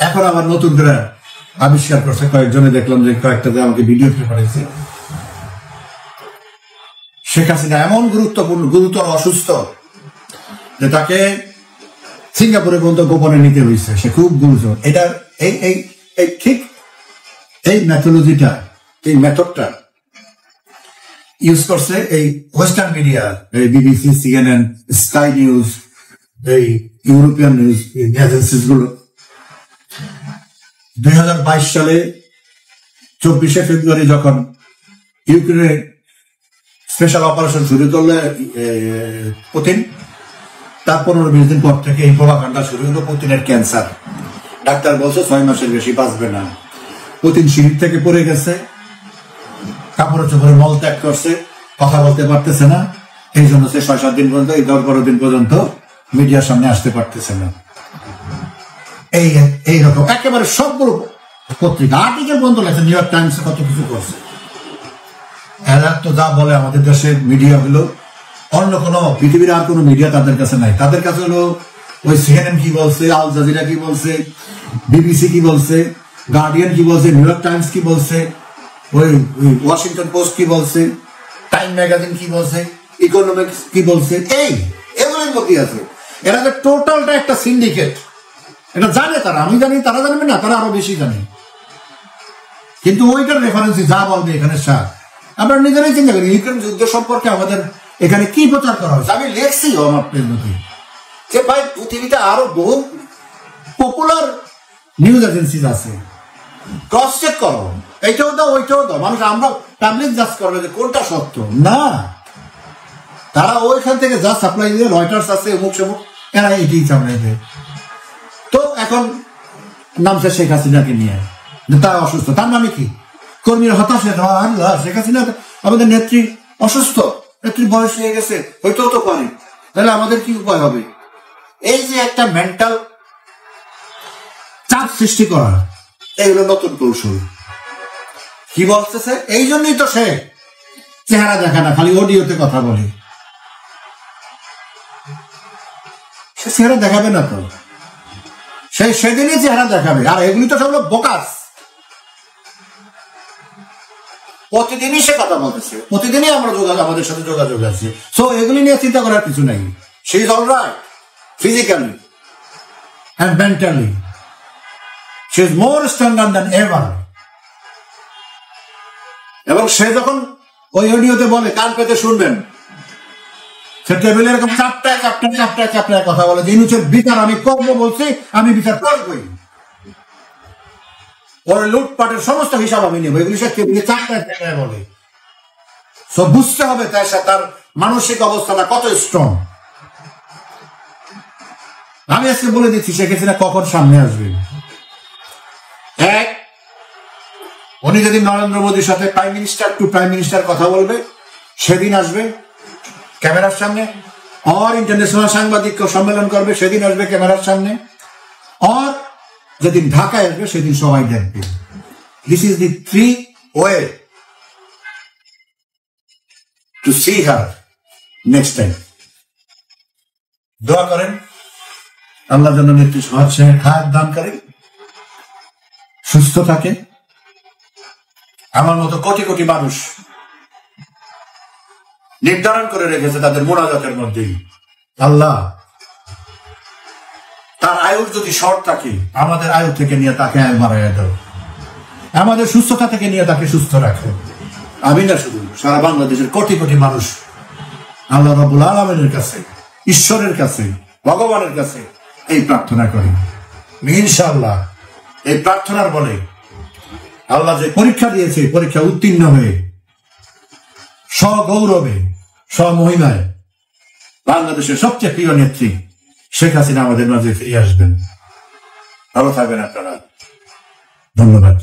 এখন আবার নতুন করে আবিষ্কার করছে, কয়েকজনে দেখলাম যে কয়েকটাতে আমাকে ভিডিও পাঠিয়েছে। শেখ হাসিনা এমন গুরুতর অসুস্থ যে তাকে সিঙ্গাপুরে পর্যন্ত গোপনে নিতে হয়েছে, সে খুব গুরুতর। এটার এই ঠিক এই মেথোলজিটা, এই মেথডটা ইউজ করছে এই ওয়েস্টার্ন মিডিয়া, এই বিবিসি, সিএনএন, স্কাই নিউজ, এই ইউরোপিয়ান নিউজ এজেন্সিস গুলো। 2022 সালে 24শে ফেব্রুয়ারি যখন ইউক্রেনে স্পেশাল অপারেশন শুরু করলে পুতিন, তার 15-20 দিন পর থেকে এই প্রভাকাণ্ডা শুরু হলো পুতিনের ক্যান্সার। ডাক্তার বলছে 6 মাসের বেশি বাঁচবে না। পুতিন সিঁড়ি থেকে পড়ে গেছে, কাপড়ে চোপড়ে মল ত্যাগ করছে, কথা বলতে পারতেছে না। এই জন্য সে 6-7 দিন পর্যন্ত, এই 10-12 দিন পর্যন্ত মিডিয়ার সামনে আসতে পারতেছে না। এইরকম একেবারে সবগুলো পত্রিকা আর্টিকেল বন্ধ লাগছে, নিউ ইয়র্ক টাইমস কত কিছু করছে। এরা তো যা বলে আমাদের দেশের মিডিয়া গুলো, অন্য কোনো পৃথিবীর আর কোনো মিডিয়া তাদের কাছে নাই। তাদের কাছে হলো ওই সিএনএন কি বলছে, আল জাজিরা কি বলছে, বিবিসি কি বলছে, গার্ডিয়ান কি বলছে, নিউ ইয়র্ক টাইমস কি বলছে, ওই ওয়াশিংটন পোস্ট কি বলছে, টাইম ম্যাগাজিন কি বলছে, ইকোনমিক্স কি বলছে, এগুলোর মধ্যে আছে। এরা যে টোটালটা একটা সিন্ডিকেট, এটা জানে তারা। আমি জানি, তারা জানবে না, তারা আরো বেশি জানে। কিন্তু ওইটার রেফারেন্সে যা বলবে এখানে সার, আমরা নিজেরাই চিন্তা করি ইউক্রেন যুদ্ধ সম্পর্কে আমাদের এখানে কি প্রচার করা হয়েছে। আমি লেখছি আমার মধ্যে যে ভাই পৃথিবীতে আরো বহু পপুলার নিউজ এজেন্সি আছে, ক্রস চেক করো, এইটাও দাও ওইটাও দাও। মানুষ আমরা পাবলিক জাজ করবে যে কোনটা সত্য না, তারা ওইখান থেকে যা সাপ্লাই দিয়ে, রয়টার্স আছে, অমুক সমুক, এরা এইটাই সামনে দেয়। তো এখন নামছে শেখ হাসিনাকে নিয়ে, তার অসুস্থ, তার মানে কি কর্মীরা হতাশ, শেখ হাসিনা আমাদের নেত্রী অসুস্থ, নেত্রীর বয়স হয়ে গেছে, হয়তো তো পারে, তাহলে আমাদের কি উপায় হবে? এই যে একটা মেন্টাল চাপ সৃষ্টি করা, এইগুলো নতুন কৌশল। কি বলতেছে? এই জন্যই তো সে চেহারা দেখা না, খালি অডিওতে কথা বলে। সে চেহারা দেখাবে না তো, সেদিনই চেহারা দেখাবে। আর এগুলি তো সব বোকাস, প্রতিদিনই সে কথা বলতেছে, প্রতিদিনই আমরা আমাদের সাথে যোগাযোগ আছে। সো এগুলি নিয়ে চিন্তা করার কিছু নাই। সে is alright physically and mentally, সে is more stronger than ever. এবং সে যখন ওই অডিওতে বলে, কান পেতে শুনবেন, সে টেবিলে এরকম চাপটায় কথা বলে, জিনিসের বিচার আমি করবো বলছি, আমি বিচার করবই। ওর লুটপাটের সমস্ত হিসাব আমি নেব, এগুলি সে টেবিলে চাপটায় বলে। সব বুঝতে হবে তার মানসিক অবস্থাটা কত স্ট্রং। আমি আজকে বলে দিচ্ছি শেখ হাসিনা কখন সামনে আসবে। উনি যদি নরেন্দ্র মোদীর সাথে prime minister two prime minister কথা বলবে, সেদিন আসবে ক্যামেরার সামনে। আর ইন্টারন্যাশনাল সাংবাদিক সম্মেলন করবে, সেদিন আসবে ক্যামেরার সামনে। আর যেদিন ঢাকায় আসবে, সেদিন সবাই দেখবে। This is the 3 way to see her next time. দোয়া করেন আল্লাহ যেন নেত্রী সহজ হায়াত দান করে, সুস্থ থাকে। আমার মতো কোটি কোটি মানুষ নির্ধারণ করে রেখেছে তাদের মোনাজাতের মধ্যেই, আল্লাহ তার আয়ুর যদি শর্ট থাকে, আমাদের আয়ু থেকে নিয়ে তাকে আয়ু বাড়াইয়া দাও, আমাদের সুস্থতা থেকে নিয়ে তাকে সুস্থ রাখো। আমি না শুধু, সারা বাংলাদেশের কোটি কোটি মানুষ আল্লাহ রাব্বুল আলামিনের কাছে, ঈশ্বরের কাছে, ভগবানের কাছে এই প্রার্থনা করি। ইনশাআল্লাহ এই প্রার্থনার বলে আল্লাহ যে পরীক্ষা দিয়েছে, পরীক্ষা উত্তীর্ণ হয়ে সগৌরবে, স্বমহিমায় বাংলাদেশের সবচেয়ে প্রিয় নেত্রী শেখ হাসিনা আমাদের মাঝে ফিরে আসবেন। ভালো থাকবেন আপনারা, ধন্যবাদ।